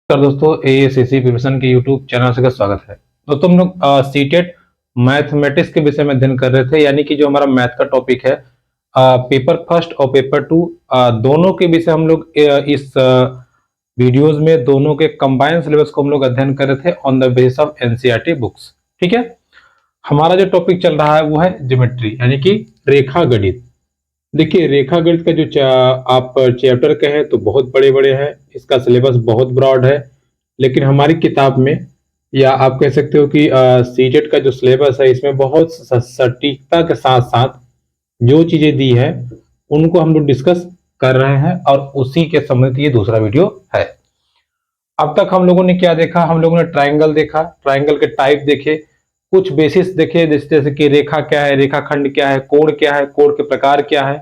नमस्कार दोस्तों, एएसएससी प्रिपरेशन के यूट्यूब चैनल से स्वागत है। दोस्तों हम लोग सीटेट मैथमेटिक्स के विषय में अध्ययन कर रहे थे, यानी कि जो हमारा मैथ का टॉपिक है पेपर फर्स्ट और पेपर टू दोनों के विषय हम लोग इस वीडियोस में दोनों के कंबाइंड सिलेबस को हम लोग अध्ययन कर रहे थे on the base of NCERT books. ठीक है, हमारा जो टॉपिक चल रहा है वो है ज्योमेट्री, यानी कि रेखा गणित। देखिए, रेखा गणित का जो आप चैप्टर कहें तो बहुत बड़े बड़े हैं, इसका सिलेबस बहुत ब्रॉड है, लेकिन हमारी किताब में या आप कह सकते हो कि सीटेट का जो सिलेबस है इसमें बहुत सटीकता के साथ साथ जो चीजें दी है उनको हम लोग डिस्कस कर रहे हैं और उसी के संबंधित ये दूसरा वीडियो है। अब तक हम लोगों ने क्या देखा? हम लोगों ने ट्राइंगल देखा, ट्राइंगल के टाइप देखे, कुछ बेसिस देखे, जैसे कि रेखा क्या है, रेखाखंड क्या है, कोण क्या है, कोण के प्रकार क्या है,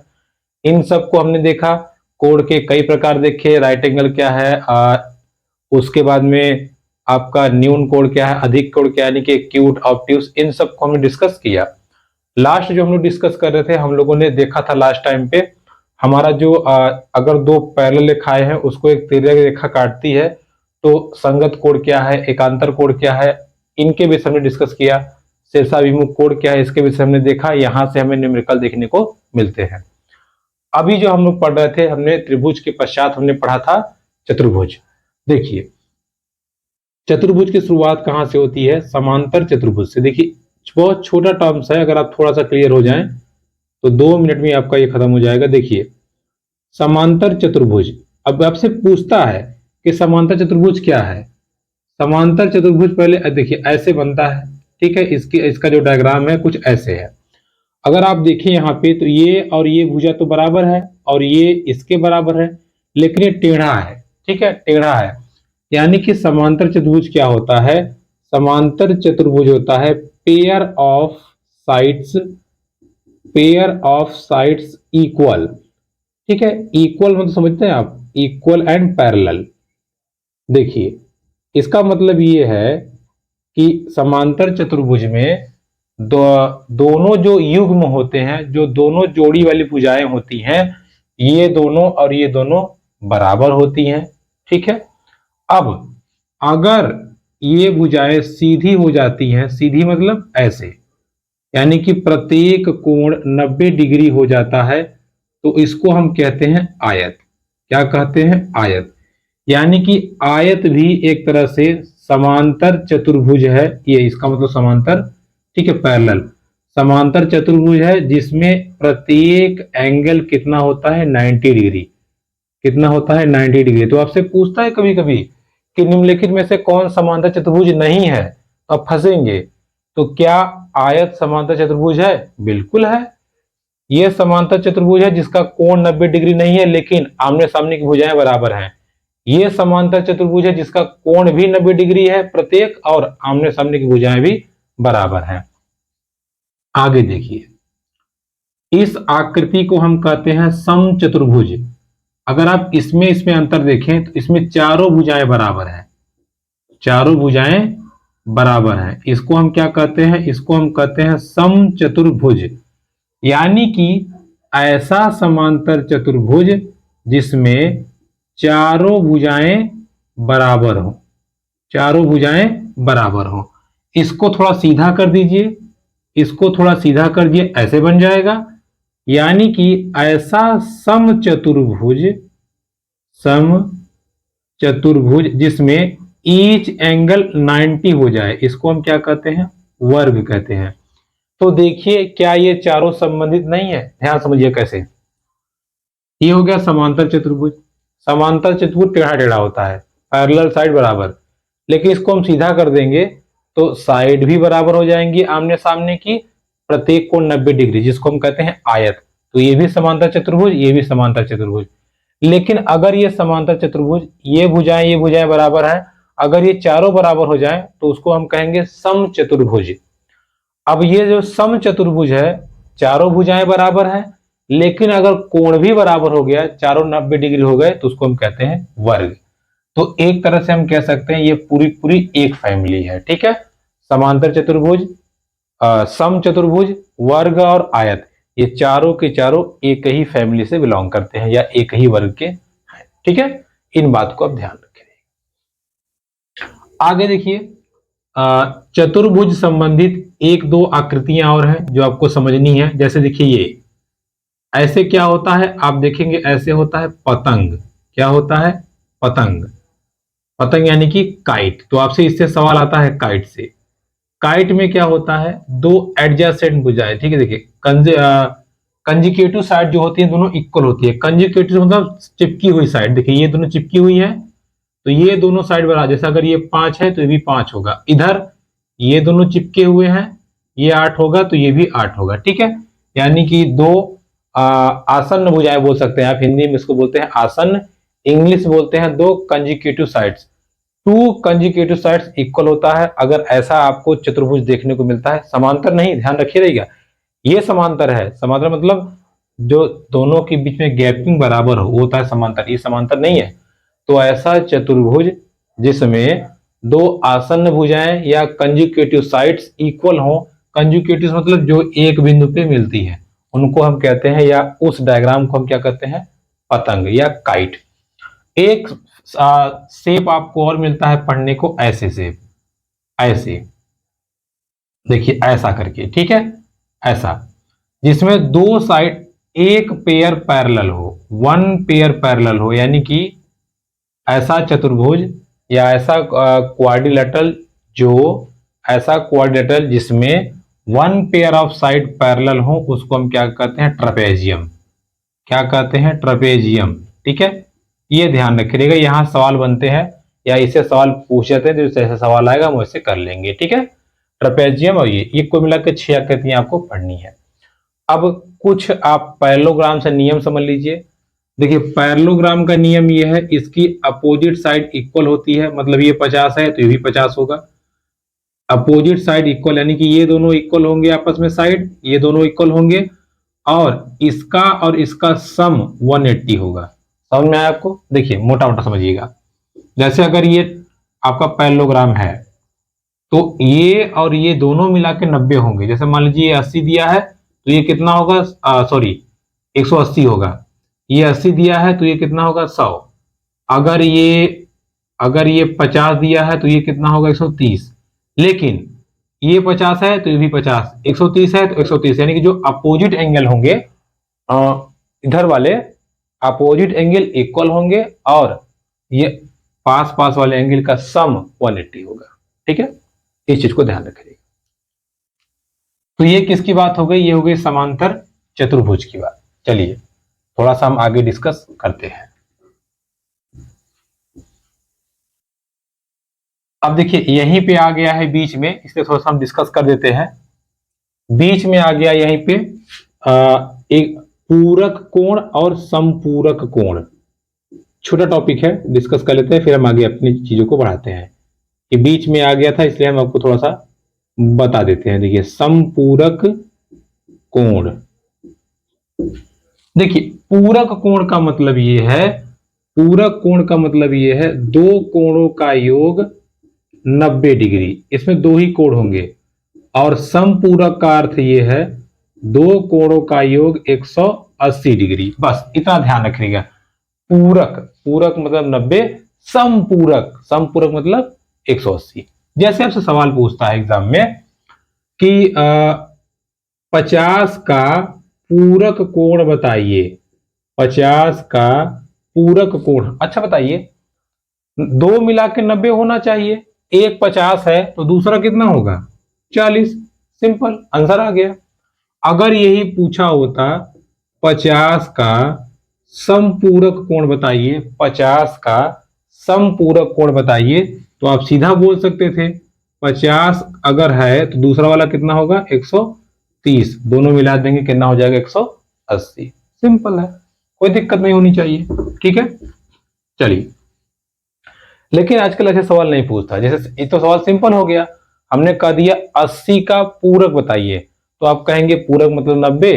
इन सब को हमने देखा। कोण के कई प्रकार देखे, राइट एंगल क्या है, उसके बाद में आपका न्यून कोण क्या है, अधिक कोण क्या है, यानी कि एक्यूट, ऑब्ट्यूस, इन सब को हमने डिस्कस किया। लास्ट जो हम लोग डिस्कस कर रहे थे, हम लोगों ने देखा था लास्ट टाइम पे हमारा जो अगर दो पैरेलल रेखाएं हैं उसको एक तिर्यक रेखा काटती है तो संगत कोण क्या है, एकांतर कोण क्या है, इनके विषय में डिस्कस किया। शीर्षाभिमुख कोण क्या है, इसके विषय हमने देखा। यहां से हमें न्यूमेरिकल देखने को मिलते हैं। अभी जो हम लोग पढ़ रहे थे, हमने त्रिभुज के पश्चात हमने पढ़ा था चतुर्भुज। देखिए, चतुर्भुज की शुरुआत कहां से होती है? समांतर चतुर्भुज से। देखिए, बहुत छोटा टर्म्स है, अगर आप थोड़ा सा क्लियर हो जाएं तो 2 मिनट में आपका ये खत्म हो जाएगा। देखिए, समांतर चतुर्भुज अब आपसे पूछता है कि समांतर चतुर्भुज क्या है। समांतर चतुर्भुज पहले देखिए ऐसे बनता है, ठीक है। इसका जो डायग्राम है कुछ ऐसे है। अगर आप देखें यहाँ पे तो ये और ये भुजा तो बराबर है और ये इसके बराबर है, लेकिन ये टेढ़ा है, ठीक है, टेढ़ा है। यानी कि समांतर चतुर्भुज क्या होता है? समांतर चतुर्भुज होता है पेयर ऑफ साइड्स इक्वल। ठीक है, इक्वल मतलब समझते हैं आप, इक्वल एंड पैरेलल। देखिए, इसका मतलब ये है कि समांतर चतुर्भुज में दोनों जो युग्म होते हैं, जो दोनों जोड़ी वाली भुजाएं होती हैं, ये दोनों और ये दोनों बराबर होती हैं। ठीक है, अब अगर ये भुजाएं सीधी हो जाती हैं, सीधी मतलब ऐसे, यानी कि प्रत्येक कोण 90 डिग्री हो जाता है, तो इसको हम कहते हैं आयत। क्या कहते हैं? आयत। यानी कि आयत भी एक तरह से समांतर चतुर्भुज है। ये इसका मतलब समांतर, ठीक है, पैरेलल। समांतर चतुर्भुज है जिसमें प्रत्येक एंगल कितना होता है? 90 डिग्री। कितना होता है? 90 डिग्री। तो आपसे पूछता है कभी कभी कि निम्नलिखित में से कौन समांतर चतुर्भुज नहीं है, तो आप फंसेंगे। तो क्या आयत समांतर चतुर्भुज है? बिल्कुल है। यह समांतर चतुर्भुज है जिसका कोण 90 डिग्री नहीं है, लेकिन आमने सामने की भुजाएं बराबर हैं। यह समांतर चतुर्भुज है जिसका कोण भी 90 डिग्री है प्रत्येक, और आमने सामने की भुजाएं भी बराबर हैं। आगे देखिए, इस आकृति को हम कहते हैं समचतुर्भुज। अगर आप इसमें अंतर देखें तो इसमें चारों भुजाएं बराबर हैं, चारों भुजाएं बराबर हैं। इसको हम क्या कहते हैं? इसको हम कहते हैं समचतुर्भुज। यानी कि ऐसा समांतर चतुर्भुज जिसमें चारों भुजाएं बराबर हो, चारों भुजाएं बराबर हो। इसको थोड़ा सीधा कर दीजिए, इसको थोड़ा सीधा कर दिए, ऐसे बन जाएगा। यानी कि ऐसा समचतुर्भुज जिसमें ईच एंगल 90 हो जाए, इसको हम क्या कहते हैं? वर्ग कहते हैं। तो देखिए, क्या ये चारों संबंधित नहीं है? ध्यान समझिए कैसे। ये हो गया समांतर चतुर्भुज। समांतर चतुर्भुज टेढ़ा टेढ़ा होता है, पैरेलल साइड बराबर। लेकिन इसको हम सीधा कर देंगे तो साइड भी बराबर हो जाएंगी आमने सामने की, प्रत्येक कोण 90 डिग्री, जिसको हम कहते हैं आयत। तो ये भी समांतर चतुर्भुज, ये भी समांतर चतुर्भुज। लेकिन अगर ये समांतर चतुर्भुज, ये भुजाएं बराबर हैं, अगर ये चारों बराबर हो जाए तो उसको हम कहेंगे समचतुर्भुज। अब ये जो समचतुर्भुज है, चारों भुजाएं बराबर हैं, लेकिन अगर कोण भी बराबर हो गया, चारों 90 डिग्री हो गए, तो उसको हम कहते हैं वर्ग। तो एक तरह से हम कह सकते हैं ये पूरी पूरी एक फैमिली है। ठीक है, समांतर चतुर्भुज, समचतुर्भुज, वर्ग और आयत, ये चारों के चारों एक ही फैमिली से बिलोंग करते हैं या एक ही वर्ग के हैं। ठीक है, इन बात को आप ध्यान रखें। आगे देखिए, चतुर्भुज संबंधित एक दो आकृतियां और हैं जो आपको समझनी है। जैसे देखिए, ये ऐसे क्या होता है, आप देखेंगे ऐसे होता है पतंग। क्या होता है? पतंग। पतंग यानी कि काइट। तो आपसे इससे सवाल आता है काइट से। काइट में क्या होता है, दो एडजेसेंट भुजाएं, ठीक है। देखिए कंजिक्यूटिव साइड जो होती है दोनों इक्वल होती है। कंजिक्यूटिव मतलब चिपकी हुई साइड। देखिए ये दोनों चिपकी हुई है, तो ये दोनों साइड बराबर। जैसे अगर ये 5 है तो ये भी 5 होगा। इधर ये दोनों चिपके हुए हैं, ये 8 होगा तो ये भी 8 होगा, ठीक है। यानी कि दो आसन्न भुजाएं बोल सकते हैं आप, हिंदी में इसको बोलते हैं आसन्न, इंग्लिश बोलते हैं दो consecutive sides. To consecutive sides equal होता है अगर ऐसा आपको चतुर्भुज देखने को मिलता है। समांतर नहीं, ध्यान रखिएगा, ये समांतर है। समांतर मतलब जो दोनों के बीच में गैपिंग बराबर हो वो होता है समांतर, ये समांतर नहीं है। तो ऐसा चतुर्भुज जिसमें दो आसन्न भुजाएं या कंजुगेटिव साइड्स इक्वल हो, कंजुगेटिव मतलब जो एक बिंदु पे मिलती है, उनको हम कहते हैं, या उस डायग्राम को हम क्या कहते हैं, पतंग या काइट। एक शेप आपको और मिलता है पढ़ने को, ऐसे शेप, ऐसे देखिए ऐसा करके, ठीक है, ऐसा, जिसमें दो साइड एक पेयर पैरेलल हो, वन पेयर पैरेलल हो, यानी कि ऐसा चतुर्भुज या ऐसा क्वाड्रिलेटरल, जो ऐसा क्वाड्रिलेटरल जिसमें one pair of side parallel हो, उसको हम क्या कहते हैं, ट्रेपेजियम। क्या कहते हैं, ट्रेपेजियम, ठीक है। ये ध्यान रखिएगा, यहां सवाल बनते हैं या इससे सवाल पूछ जाते हैं, तो जैसे सवाल आएगा हम वैसे कर लेंगे, ठीक है। ट्रेपेजियम और ये कुल मिलाकर 6 आकृतियां आपको पढ़नी है। अब कुछ आप पैरेललोग्राम से नियम समझ लीजिए। देखिए पैरेललोग्राम का नियम ये है, इसकी अपोजिट साइड इक्वल होती है, मतलब ये 50 है तो ये भी 50 होगा। अपोजिट साइड इक्वल यानी कि ये दोनों इक्वल होंगे आपस में, साइड ये दोनों इक्वल होंगे, और इसका सम 180 होगा। समझ में आया आपको? देखिए मोटा मोटा समझिएगा। जैसे अगर ये आपका पैरेललोग्राम है तो ये और ये दोनों मिला के 90 होंगे। जैसे मान लीजिए ये 80 दिया है तो ये कितना होगा, सॉरी 180 होगा। ये 80 दिया है तो ये कितना होगा, 100। अगर ये 50 दिया है तो ये कितना होगा, 130। लेकिन ये 50 है तो ये भी 50, 130 है तो 130, यानी कि जो अपोजिट एंगल होंगे इधर वाले अपोजिट एंगल इक्वल होंगे, और ये पास पास वाले एंगल का सम 180 होगा, ठीक है। इस चीज को ध्यान रखिएगा। तो ये किसकी बात हो गई, ये हो गई समांतर चतुर्भुज की बात। चलिए थोड़ा सा हम आगे डिस्कस करते हैं। अब देखिए यहीं पे आ गया है बीच में, इसलिए थोड़ा सा हम डिस्कस कर देते हैं। बीच में आ गया यहीं पे एक पूरक कोण और समपूरक कोण। छोटा टॉपिक है, डिस्कस कर लेते हैं, फिर हम आगे अपनी चीजों को बढ़ाते हैं। कि बीच में आ गया था इसलिए हम आपको थोड़ा सा बता देते हैं। देखिए समपूरक कोण, देखिए पूरक कोण का मतलब ये है, पूरक कोण का मतलब ये है दो कोणों का योग 90 डिग्री, इसमें दो ही कोण होंगे। और समपूरक का अर्थ ये है दो कोणों का योग 180 डिग्री। बस इतना ध्यान रखिएगा। पूरक, पूरक मतलब 90, समपूरक, समपूरक मतलब 180। जैसे आपसे सवाल पूछता है एग्जाम में कि 50 का पूरक कोण बताइए, 50 का पूरक कोण। अच्छा बताइए, दो मिला के 90 होना चाहिए, एक 50 है तो दूसरा कितना होगा, 40। सिंपल आंसर आ गया। अगर यही पूछा होता 50 का समपूरक कोण बताइए, 50 का समपूरक कोण बताइए, तो आप सीधा बोल सकते थे 50 अगर है तो दूसरा वाला कितना होगा, 130। दोनों मिला देंगे कितना हो जाएगा, 180। सिंपल है, कोई दिक्कत नहीं होनी चाहिए, ठीक है। चलिए, लेकिन आजकल ऐसे सवाल नहीं पूछता। जैसे ये तो सवाल सिंपल हो गया, हमने कह दिया 80 का पूरक बताइए, तो आप कहेंगे पूरक मतलब 90,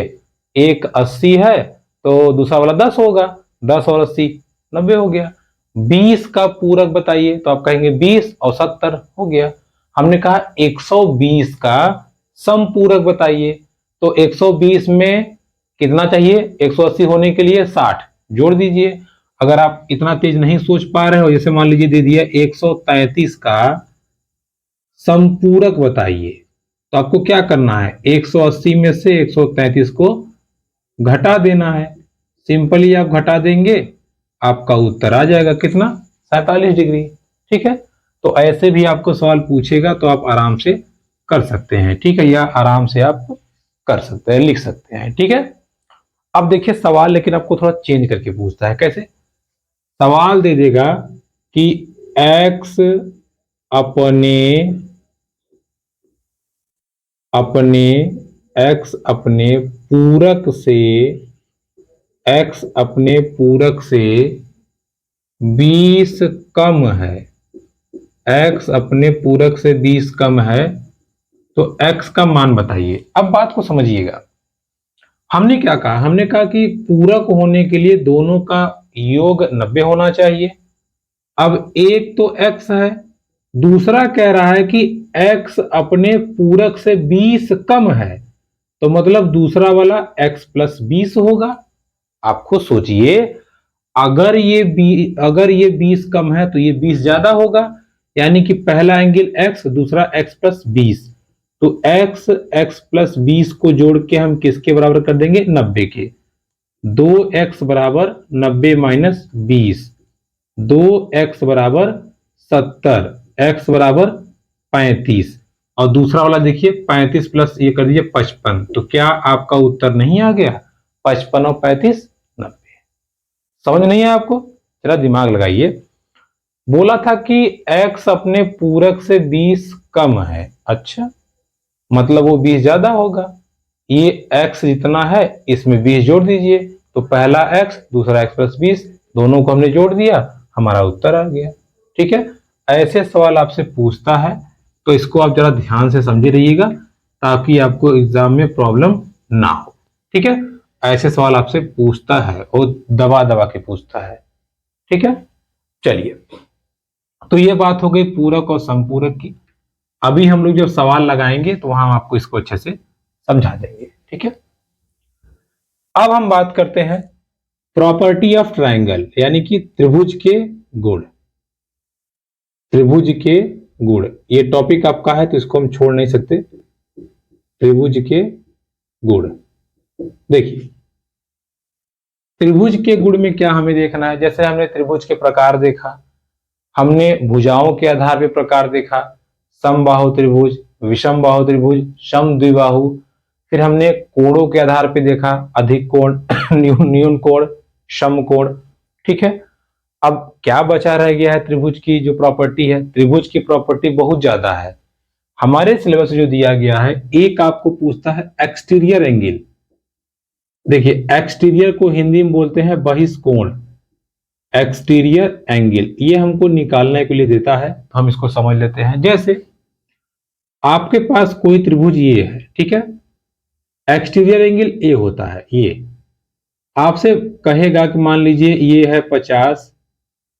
एक 80 है तो दूसरा वाला 10 होगा, 10 और 80 90 हो गया। 20 का पूरक बताइए, तो आप कहेंगे 20 और 70 हो गया। हमने कहा 120 का समपूरक बताइए, तो 120 में कितना चाहिए, 180 होने के लिए 60 जोड़ दीजिए। अगर आप इतना तेज नहीं सोच पा रहे हो, जैसे मान लीजिए दे दिया 133 का संपूरक बताइए। तो आपको क्या करना है, 180 में से 133 को घटा देना है। सिंपली आप घटा देंगे, आपका उत्तर आ जाएगा कितना, 47 डिग्री। ठीक है, तो ऐसे भी आपको सवाल पूछेगा तो आप आराम से कर सकते हैं। ठीक है, या आराम से आप कर सकते हैं, लिख सकते हैं। ठीक है, अब देखिए सवाल लेकिन आपको थोड़ा चेंज करके पूछता है। कैसे? सवाल दे देगा कि x अपने अपने x अपने पूरक से x अपने पूरक से 20 कम है, x अपने पूरक से 20 कम है, तो x का मान बताइए। अब बात को समझिएगा, हमने क्या कहा, हमने कहा कि पूरक होने के लिए दोनों का योग 90 होना चाहिए। अब एक तो x है, दूसरा कह रहा है कि x अपने पूरक से 20 कम है, तो मतलब दूसरा वाला x प्लस 20 होगा। आप खुद सोचिए, अगर ये 20 कम है तो ये 20 ज्यादा होगा, यानी कि पहला एंगल x, दूसरा x प्लस 20, तो x प्लस 20 को जोड़ के हम किसके बराबर कर देंगे, 90 के। 2x बराबर 90 माइनस 20, 2x बराबर 70, x बराबर 35, और दूसरा वाला देखिए 35 प्लस ये कर दीजिए 55, तो क्या आपका उत्तर नहीं आ गया, 55 और 35 90। समझ नहीं है आपको, जरा दिमाग लगाइए। बोला था कि x अपने पूरक से 20 कम है, अच्छा मतलब वो 20 ज्यादा होगा। ये x जितना है इसमें 20 जोड़ दीजिए, तो पहला x दूसरा x प्लस 20, दोनों को हमने जोड़ दिया, हमारा उत्तर आ गया। ठीक है, ऐसे सवाल आपसे पूछता है तो इसको आप जरा ध्यान से समझे रहिएगा, ताकि आपको एग्जाम में प्रॉब्लम ना हो। ठीक है, ऐसे सवाल आपसे पूछता है और दबा दबा के पूछता है। ठीक है, चलिए, तो ये बात हो गई पूरक और संपूरक की। अभी हम लोग जब सवाल लगाएंगे तो वहां हम आपको इसको अच्छे से समझा देंगे। ठीक है, अब हम बात करते हैं प्रॉपर्टी ऑफ ट्रायंगल, यानी कि त्रिभुज के गुण। त्रिभुज के गुण, ये टॉपिक आपका है तो इसको हम छोड़ नहीं सकते। त्रिभुज के गुण, देखिए त्रिभुज के गुण में क्या हमें देखना है, जैसे हमने त्रिभुज के प्रकार देखा, हमने भुजाओं के आधार पर प्रकार देखा, समबाहु त्रिभुज, विषम बाहु त्रिभुज, सम द्विबाहु। फिर हमने कोणों के आधार पर देखा, अधिक कोण, न्यून कोण, सम कोण। ठीक है, अब क्या बचा रह गया है, त्रिभुज की जो प्रॉपर्टी है। त्रिभुज की प्रॉपर्टी बहुत ज्यादा है, हमारे सिलेबस जो दिया गया है। एक आपको पूछता है एक्सटीरियर एंगल। देखिए एक्सटीरियर को हिंदी में बोलते हैं बहिष्कोण, एक्सटीरियर एंगल, ये हमको निकालने के लिए देता है, तो हम इसको समझ लेते हैं। जैसे आपके पास कोई त्रिभुज ये है, ठीक है, एक्सटीरियर एंगल ए होता है, ये आपसे कहेगा कि मान लीजिए ये है 50,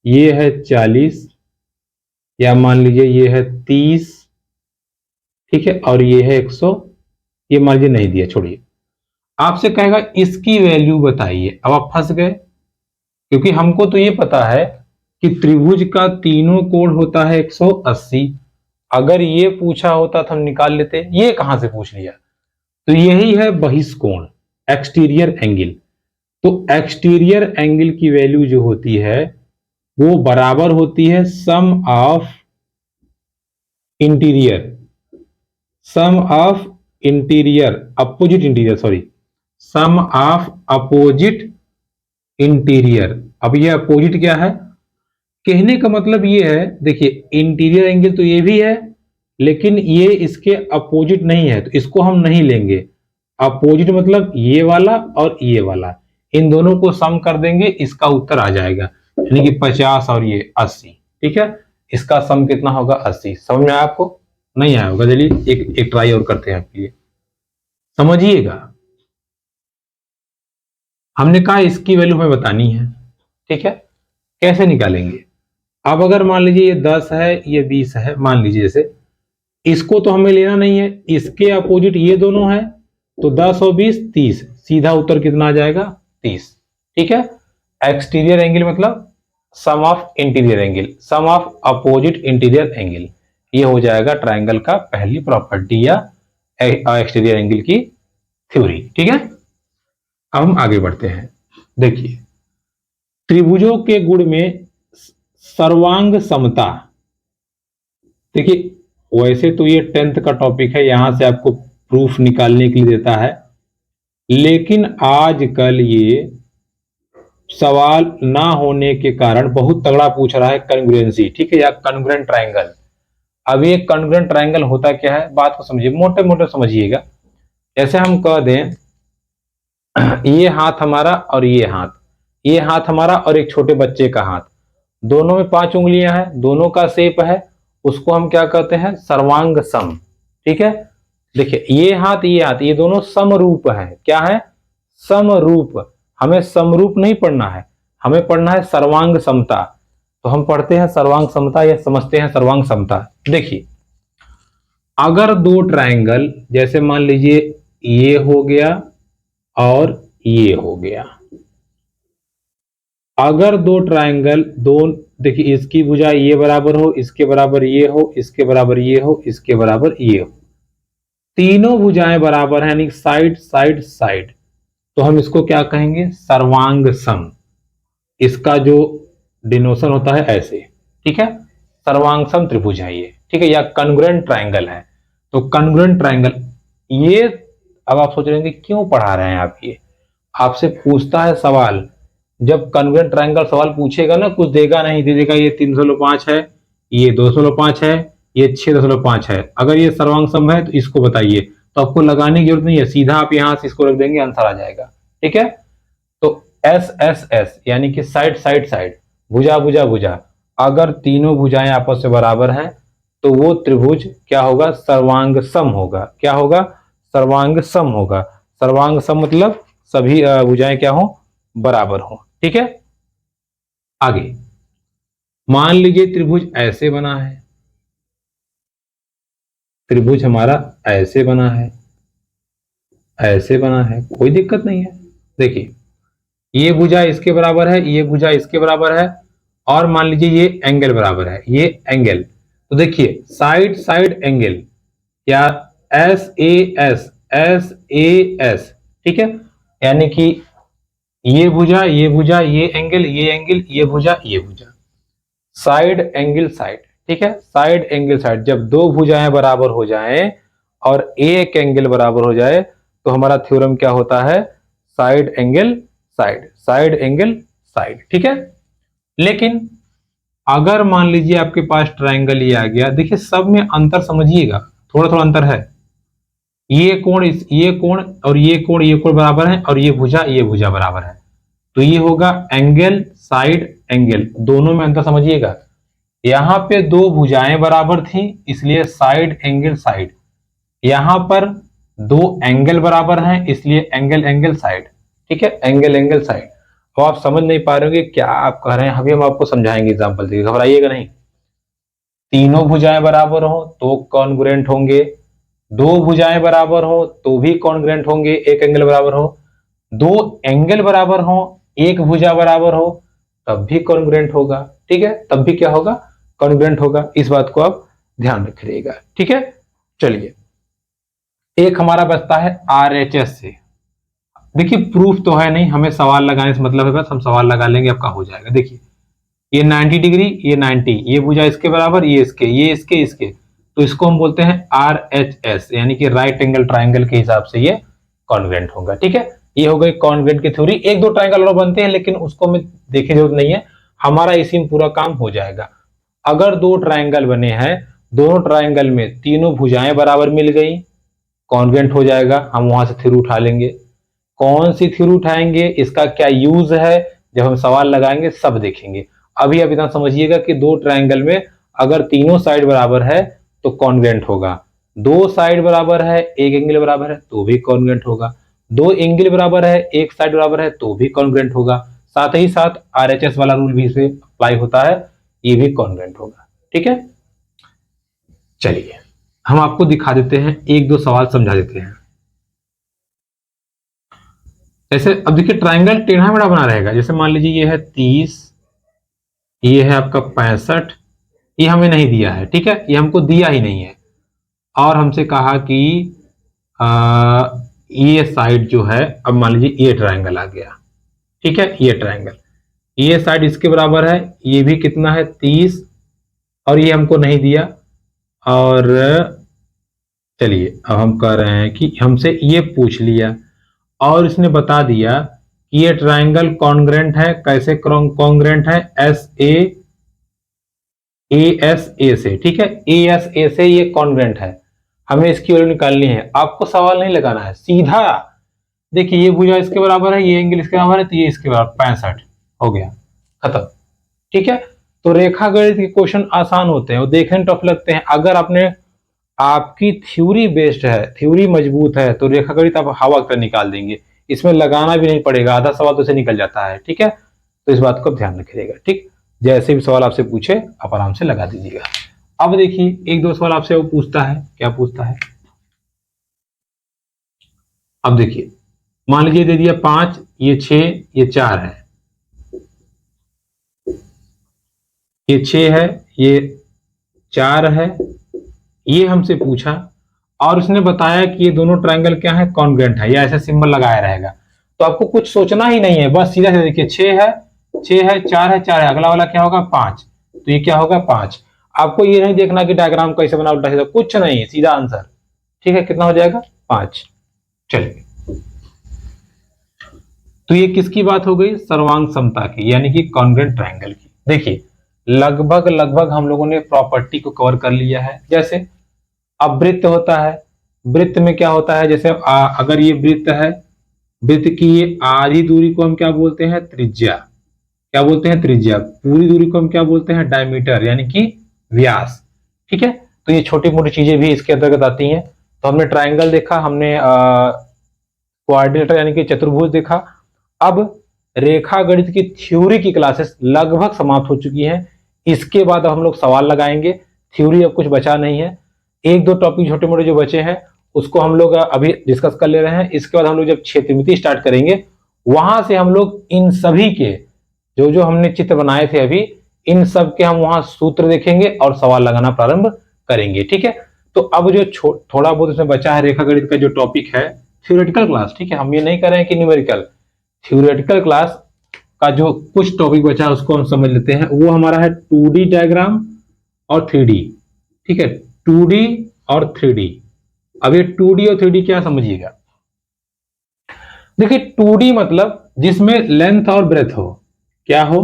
ये है 40, या मान लीजिए ये है 30, ठीक है, और ये है 100, ये मान लीजिए नहीं दिया, छोड़िए। आपसे कहेगा इसकी वैल्यू बताइए। अब आप फंस गए, क्योंकि हमको तो ये पता है कि त्रिभुज का तीनों कोण होता है 180। अगर ये पूछा होता तो हम निकाल लेते, ये कहां से पूछ लिया। तो यही है बहिष्कोण, एक्सटीरियर एंगल। तो एक्सटीरियर एंगल की वैल्यू जो होती है वो बराबर होती है sum of interior, sum of interior, opposite interior, sorry, sum of opposite interior. अब ये अपोजिट क्या है, कहने का मतलब ये है, देखिए इंटीरियर एंगल तो ये भी है, लेकिन ये इसके अपोजिट नहीं है, तो इसको हम नहीं लेंगे। अपोजिट मतलब ये वाला और ये वाला, इन दोनों को सम कर देंगे, इसका उत्तर आ जाएगा, यानी कि 50 और ये 80। ठीक है, इसका सम कितना होगा, 80। समझ में आया आपको, नहीं आया होगा, चलिए एक ट्राई और करते हैं आपके लिए, समझिएगा। हमने कहा इसकी वैल्यू हमें बतानी है, ठीक है, कैसे निकालेंगे। अब अगर मान लीजिए ये 10 है, ये 20 है, मान लीजिए, जैसे इसको तो हमें लेना नहीं है, इसके अपोजिट ये दोनों है, तो 10 और 20 30, सीधा उत्तर कितना आ जाएगा, 30। ठीक है, एक्सटीरियर एंगल मतलब sum of interior angle, sum of opposite interior angle, ये हो जाएगा ट्रायंगल का पहली प्रॉपर्टी या एक्सटीरियर एंगल की थ्योरी। ठीक है, अब हम आगे बढ़ते हैं। देखिए, त्रिभुजों के गुण में सर्वांग समता। देखिए, वैसे तो ये 10th का टॉपिक है, यहां से आपको प्रूफ निकालने के लिए देता है, लेकिन आजकल ये सवाल ना होने के कारण बहुत तगड़ा पूछ रहा है कॉन्ग्रुएंसी, ठीक है, या कॉन्ग्रुएंट ट्रायंगल। अब ये कॉन्ग्रुएंट ट्रायंगल होता क्या है, बात को समझिए, मोटे मोटे समझिएगा। जैसे हम कह दें ये हाथ हमारा और ये हाथ हमारा और एक छोटे बच्चे का हाथ, दोनों में 5 उंगलियां हैं, दोनों का शेप है, उसको हम क्या कहते हैं, सर्वांग सम। ठीक है, देखिए ये दोनों समरूप है। क्या है, समरूप। हमें समरूप नहीं पढ़ना है, हमें पढ़ना है सर्वांग समता। तो हम पढ़ते हैं सर्वांग समता या समझते हैं सर्वांग समता। देखिए, अगर दो ट्रायंगल, जैसे मान लीजिए ये हो गया और ये हो गया, अगर दो ट्रायंगल देखिए, इसकी भुजा ये बराबर हो, इसके बराबर ये हो, इसके बराबर ये हो, इसके बराबर ये हो, तीनों भुजाएं बराबर हैं, यानी साइड साइड साइड, तो हम इसको क्या कहेंगे, सर्वांग सम। इसका जो डिनोशन होता है ऐसे, ठीक है, सर्वांग सम त्रिभुज है ये, ठीक है, या कॉन्ग्रुएंट ट्रायंगल है। तो कॉन्ग्रुएंट ट्रायंगल ये, अब आप सोच रहे हैं कि क्यों पढ़ा रहे हैं आप, ये आपसे पूछता है सवाल। जब कॉन्ग्रुएंट ट्रायंगल सवाल पूछेगा ना, कुछ देगा नहीं, दे देगा ये 3.5 है, ये 2.5 है, ये 6.5 है, अगर ये सर्वांग सम है तो इसको बताइए, तो आपको लगाने की जरूरत नहीं है, सीधा आप यहां से इसको रख देंगे, आंसर आ जाएगा। ठीक है, तो एस एस एस यानी कि साइड साइड साइड, भुजा भुजा भुजा, अगर तीनों भुजाएं आपस में बराबर हैं तो वो त्रिभुज क्या होगा, सर्वांग सम होगा। क्या होगा, सर्वांग सम होगा। सर्वांग सम मतलब सभी भुजाएं क्या हो, बराबर हो। ठीक है, आगे मान लीजिए त्रिभुज ऐसे बना है, त्रिभुज हमारा ऐसे बना है, ऐसे बना है, कोई दिक्कत नहीं है। देखिए, ये भुजा इसके बराबर है, ये भुजा इसके बराबर है, और मान लीजिए ये एंगल बराबर है, ये एंगल, तो देखिए साइड साइड एंगल, या S A S, S A S, ठीक है, यानी कि ये भुजा ये भुजा, ये एंगल ये एंगल, ये भुजा ये भुजा, साइड एंगल साइड। ठीक है, साइड एंगल साइड, जब दो भुजाएं बराबर हो जाएं और एक एंगल बराबर हो जाए तो हमारा थ्योरम क्या होता है, side angle side, side angle side. ठीक है, लेकिन अगर मान लीजिए आपके पास ट्रायंगल ये आ गया, देखिए सब में अंतर समझिएगा, थोड़ा थोड़ा अंतर है, ये कोण ये कोण और ये कोण बराबर है, और ये भुजा बराबर है, तो ये होगा एंगल साइड एंगल, दोनों में अंतर समझिएगा। यहां पे दो भुजाएं बराबर थी इसलिए साइड एंगल साइड, यहां पर दो एंगल बराबर हैं इसलिए एंगल एंगल साइड। ठीक है, एंगल एंगल साइड। तो आप समझ नहीं पा रहे हो क्या आप कह रहे हैं, अभी हम आपको समझाएंगे एग्जांपल से, घबराइएगा नहीं। तीनों भुजाएं बराबर हो तो कॉन्ग्रुएंट होंगे, दो भुजाएं बराबर हो तो भी कॉन्ग्रुएंट होंगे, एक एंगल बराबर हो, दो एंगल बराबर हो, एक भुजा बराबर हो, तब भी कॉन्ग्रुएंट होगा। ठीक है, तब भी क्या होगा, कॉन्ग्रुएंट होगा। इस बात को आप ध्यान रखिएगा। ठीक है, चलिए एक हमारा बचता है आरएचएस से। देखिए प्रूफ तो है नहीं, हमें सवाल लगाने से मतलब है, बस हम सवाल लगा लेंगे, आपका हो जाएगा। देखिए ये 90 डिग्री, ये 90, ये भुजा इसके बराबर, ये इसके, ये इसके इसके, तो इसको हम बोलते हैं आरएचएस, यानी कि राइट एंगल ट्राइंगल के हिसाब से ये कॉन्ग्रुएंट होगा। ठीक है, ये हो गई कॉन्ग्रुएंट की थ्योरी। एक दो ट्राइंगल और बनते हैं लेकिन उसको हमें देखने की जरूरत नहीं है, हमारा इसी में पूरा काम हो जाएगा। अगर दो ट्राइंगल बने हैं, दोनों ट्राइंगल में तीनों भुजाएं बराबर मिल गई, कॉन्ग्रुएंट हो जाएगा, हम वहां से थ्योरी उठा लेंगे। कौन सी थ्योरी उठाएंगे, इसका क्या यूज है, जब हम सवाल लगाएंगे सब देखेंगे। अभी आप इतना समझिएगा कि दो ट्राइंगल में अगर तीनों साइड बराबर है तो कॉन्ग्रुएंट होगा, दो साइड बराबर है, एक एंगल बराबर है तो भी कॉन्ग्रुएंट होगा, दो एंगल बराबर है, एक साइड बराबर है तो भी कॉन्ग्रुएंट होगा, साथ ही साथ आरएचएस वाला रूल भी इसे अप्लाई होता है, ये भी कॉन्ग्रुएंट होगा। ठीक है, चलिए हम आपको दिखा देते हैं, एक दो सवाल समझा देते हैं। जैसे अब देखिए ट्राइंगल टेढ़ा मेढ़ा बना रहेगा, जैसे मान लीजिए ये है 30, ये है आपका 65, ये हमें नहीं दिया है, ठीक है, ये हमको दिया ही नहीं है। और हमसे कहा कि ये साइड जो है, अब मान लीजिए ये ट्रायंगल आ गया, ठीक है, ये ट्रायंगल, ये साइड इसके बराबर है, ये भी कितना है 30, और ये हमको नहीं दिया। और चलिए अब हम कह रहे हैं कि हमसे ये पूछ लिया और इसने बता दिया कि ये ट्रायंगल कॉन्ग्रेंट है। कैसे कॉन्ग्रेंट है? एस ए से, ठीक है, एस ए से ये कॉन्ग्रेंट है। हमें इसकी वैल्यू निकालनी है, आपको सवाल नहीं लगाना है, सीधा देखिए ये भुजा इसके बराबर है, ये एंगल इसके बराबर है, तो ये इसके बराबर 65 हो गया, खत्म, ठीक है। तो रेखा गणित के क्वेश्चन आसान होते हैं और देखने टफ लगते हैं। अगर आपकी थ्योरी बेस्ड है, थ्योरी मजबूत है, तो रेखा गणित आप हवा कर निकाल देंगे, इसमें लगाना भी नहीं पड़ेगा, आधा सवाल तो से निकल जाता है, ठीक है। तो इस बात को ध्यान रखिएगा, ठीक। जैसे भी सवाल आपसे पूछे आप आराम से लगा दीजिएगा। अब देखिए एक दो सवाल आपसे वो पूछता है, क्या पूछता है, अब देखिए मान लीजिए दे दिया 5, ये 6, ये 4 है, ये 6 है, ये 4 है, ये हमसे पूछा और उसने बताया कि ये दोनों ट्रायंगल क्या है, कॉन्ग्रेंट है, या ऐसा सिंबल लगाया रहेगा। तो आपको कुछ सोचना ही नहीं है, बस सीधा से देखिए 6 है, 6 है, 4 है, 4 है, अगला वाला क्या होगा 5, तो ये क्या होगा 5। आपको ये नहीं देखना कि डायग्राम कैसे बना उल्टा सीधा, कुछ नहीं, सीधा आंसर, ठीक है, कितना हो जाएगा 5। चलिए तो ये किसकी बात हो गई, सर्वांग समता की, यानी कि कॉन्ग्रेंट ट्रायंगल की। देखिए लगभग लगभग हम लोगों ने प्रॉपर्टी को कवर कर लिया है। जैसे अब वृत्त होता है, वृत्त में क्या होता है, जैसे अगर ये वृत्त है, वृत्त की आधी दूरी को हम क्या बोलते हैं, त्रिज्या, क्या बोलते हैं, त्रिज्या। पूरी दूरी को हम क्या बोलते हैं, डायमीटर, यानी कि व्यास, ठीक है। तो ये छोटी मोटी चीजें भी इसके अंतर्गत आती हैं। तो हमने ट्रायंगल देखा, हमने कोऑर्डिनेटर यानी कि चतुर्भुज देखा। अब रेखा गणित की थ्योरी की क्लासेस लगभग समाप्त हो चुकी हैं। इसके बाद अब हम लोग सवाल लगाएंगे, थ्योरी अब कुछ बचा नहीं है। एक दो टॉपिक छोटे मोटे जो बचे हैं उसको हम लोग अभी डिस्कस कर ले रहे हैं। इसके बाद हम लोग जब क्षेत्रमिति स्टार्ट करेंगे, वहां से हम लोग इन सभी के जो जो हमने चित्र बनाए थे अभी, इन सब के हम वहां सूत्र देखेंगे और सवाल लगाना प्रारंभ करेंगे, ठीक है। तो अब जो थोड़ा बहुत इसमें बचा है रेखा गणित का जो टॉपिक है, थ्योरेटिकल क्लास, ठीक है, हम ये नहीं कर रहे हैं कि न्यूमेरिकल, थ्योरेटिकल क्लास का जो कुछ टॉपिक बचा है उसको हम समझ लेते हैं। वो हमारा है 2D डायग्राम और 3D, ठीक है, 2D और 3D। अब ये 2D और 3D क्या समझिएगा, देखिए 2D मतलब जिसमें लेंथ और ब्रेथ हो, क्या हो,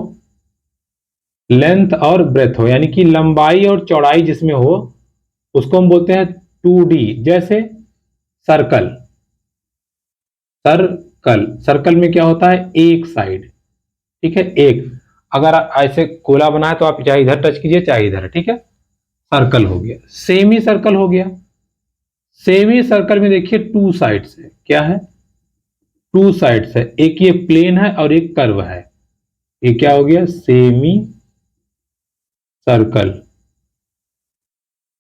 लेंथ और ब्रेथ हो, यानी कि लंबाई और चौड़ाई जिसमें हो उसको हम बोलते हैं 2D। जैसे सर्कल, सर्कल, सर्कल में क्या होता है, एक साइड, ठीक है, एक, अगर ऐसे गोला बनाए तो आप चाहे इधर टच कीजिए चाहे इधर, ठीक है, सर्कल हो गया। सेमी सर्कल हो गया, सेमी सर्कल में देखिए 2 साइड्स है, क्या है, 2 साइड्स है, एक ये प्लेन है और एक कर्व है, ये क्या हो गया, सेमी सर्कल,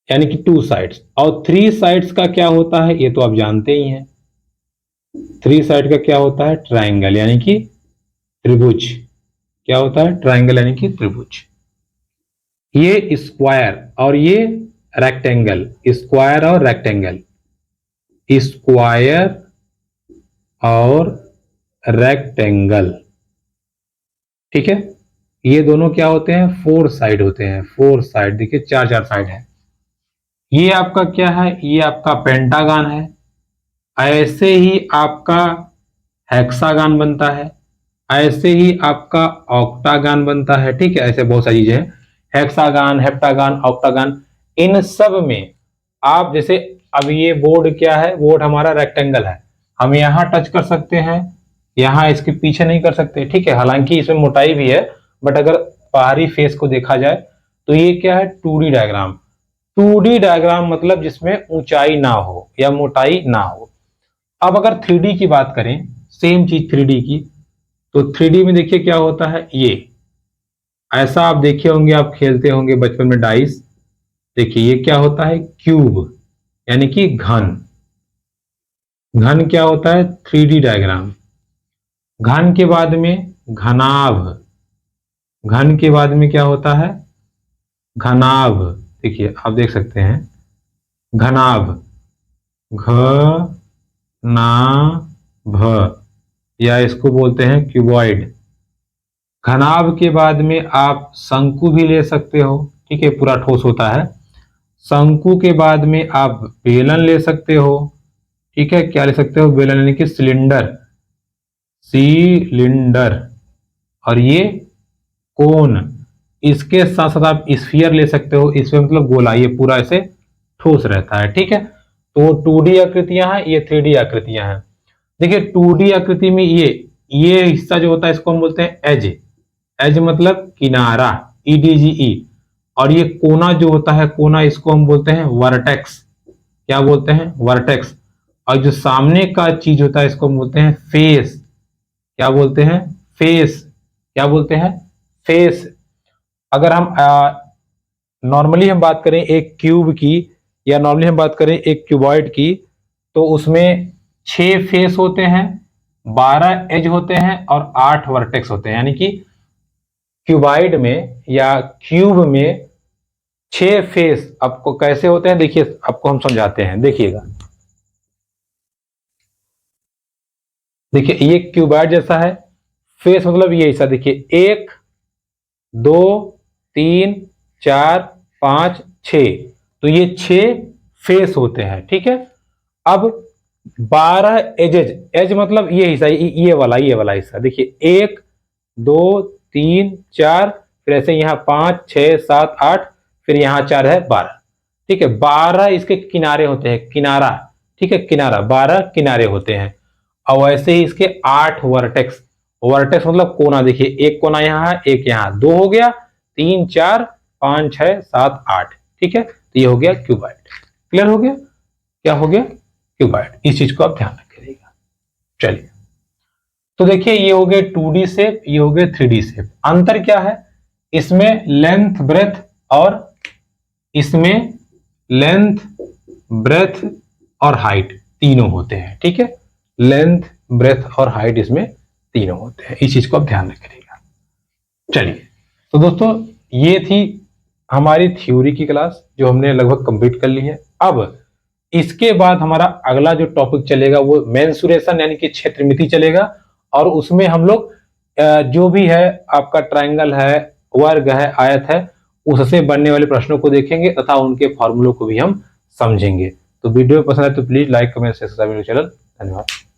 यानी कि 2 साइड्स। और 3 साइड्स का क्या होता है, ये तो आप जानते ही हैं, 3 साइड का क्या होता है, ट्राइंगल, यानी कि त्रिभुज, क्या होता है, ट्राइंगल यानी कि त्रिभुज। ये स्क्वायर और ये रेक्टेंगल, स्क्वायर और रेक्टेंगल, स्क्वायर और रेक्टेंगल, ठीक है, ये दोनों क्या होते हैं, 4 साइड होते हैं, 4 साइड, देखिए 4 साइड है। ये आपका क्या है, ये आपका पेंटागन है। ऐसे ही आपका हेक्सागन बनता है, ऐसे ही आपका ऑक्टागन बनता है, ठीक है, ऐसे बहुत सारी चीजें हैं, हेक्सागन, हेप्टागन, ऑक्टागन। इन सब में आप जैसे, अब ये बोर्ड क्या है, बोर्ड हमारा रेक्टेंगल है, हम यहां टच कर सकते हैं, यहां इसके पीछे नहीं कर सकते, ठीक है, हालांकि इसमें मोटाई भी है, बट अगर बाहरी फेस को देखा जाए तो ये क्या है, 2D डायग्राम। 2D डायग्राम मतलब जिसमें ऊंचाई ना हो या मोटाई ना हो। अब अगर 3D की बात करें, सेम चीज 3D की, तो 3D में देखिए क्या होता है, ये ऐसा आप देखे होंगे, आप खेलते होंगे बचपन में डाइस, देखिए ये क्या होता है, क्यूब, यानी कि घन। घन क्या होता है, 3D डायग्राम। घन के बाद में घनाभ, घन के बाद में क्या होता है, घनाभ, देखिए आप देख सकते हैं घनाभ, घ ना भ, या इसको बोलते हैं क्यूबॉइड। घनाभ के बाद में आप शंकु भी ले सकते हो, ठीक है, पूरा ठोस होता है। शंकु के बाद में आप बेलन ले सकते हो, ठीक है, क्या ले सकते हो, बेलन यानी कि सिलेंडर, सिलेंडर। और ये कोन, इसके साथ साथ आप स्फीयर ले सकते हो, इसमें मतलब गोला, ये पूरा ऐसे ठोस रहता है, ठीक है। तो 2D आकृतियां हैं, ये 3D आकृतियां हैं। देखिए 2D आकृति में ये हिस्सा जो होता है इसको हम बोलते हैं एज, एज मतलब किनारा, EDGE। और ये कोना जो होता है, कोना, इसको हम बोलते हैं वर्टेक्स, क्या बोलते हैं, वर्टेक्स। और जो सामने का चीज होता है इसको हम बोलते हैं फेस, क्या बोलते हैं, फेस, क्या बोलते हैं, फेस। अगर हम नॉर्मली हम बात करें एक क्यूब की, या नॉर्मली हम बात करें एक क्यूबॉइड की, तो उसमें 6 फेस होते हैं, 12 एज होते हैं और 8 वर्टेक्स होते हैं। यानी कि क्यूबॉइड में या क्यूब में 6 फेस आपको कैसे होते हैं, देखिए आपको हम समझाते हैं, देखिएगा। देखिए ये क्यूबॉइड जैसा है, फेस मतलब ये हिस्सा, देखिए 1 2 3 4 5 6, तो ये 6 फेस होते हैं, ठीक है। अब 12 एजेज, एज मतलब ये हिस्सा, ये वाला हिस्सा, देखिए 1 2 3 4, फिर ऐसे यहाँ 5 6 7 8, फिर यहाँ 4 है 12, ठीक है। 12 इसके किनारे होते हैं, किनारा, ठीक है, किनारा, 12 किनारे होते हैं। और वैसे ही इसके 8 वर्टेक्स, वर्टेक्स मतलब कोना, देखिए एक कोना यहाँ है, एक यहाँ, 2 हो गया, 3 4 5 6 7 8, ठीक है। तो ये हो गया क्यूबॉइड। क्लियर हो गया, क्या हो गया, क्यूबॉइड। इस चीज को आप ध्यान रखिएगा। चलिए, तो देखिए ये हो गए 2D शेप, ये हो गए 3D शेप। अंतर क्या है, इसमें लेंथ ब्रेथ, और इसमें लेंथ ब्रेथ और हाइट तीनों होते हैं, ठीक है। लेंथ ब्रेथ और हाइट इसमें तीनों होते हैं, इस चीज को आप ध्यान रखिएगा। चलिए, तो दोस्तों ये थी हमारी थ्योरी की क्लास, जो हमने लगभग कंप्लीट कर ली है। अब इसके बाद हमारा अगला जो टॉपिक चलेगा वो मेंसुरेशन यानी कि क्षेत्रमिति चलेगा। और उसमें हम लोग जो भी है आपका ट्रायंगल है, वर्ग है, आयत है, उससे बनने वाले प्रश्नों को देखेंगे तथा उनके फॉर्मूलों को भी हम समझेंगे। तो वीडियो पसंद है तो please like comment share subscribe channel. धन्यवाद।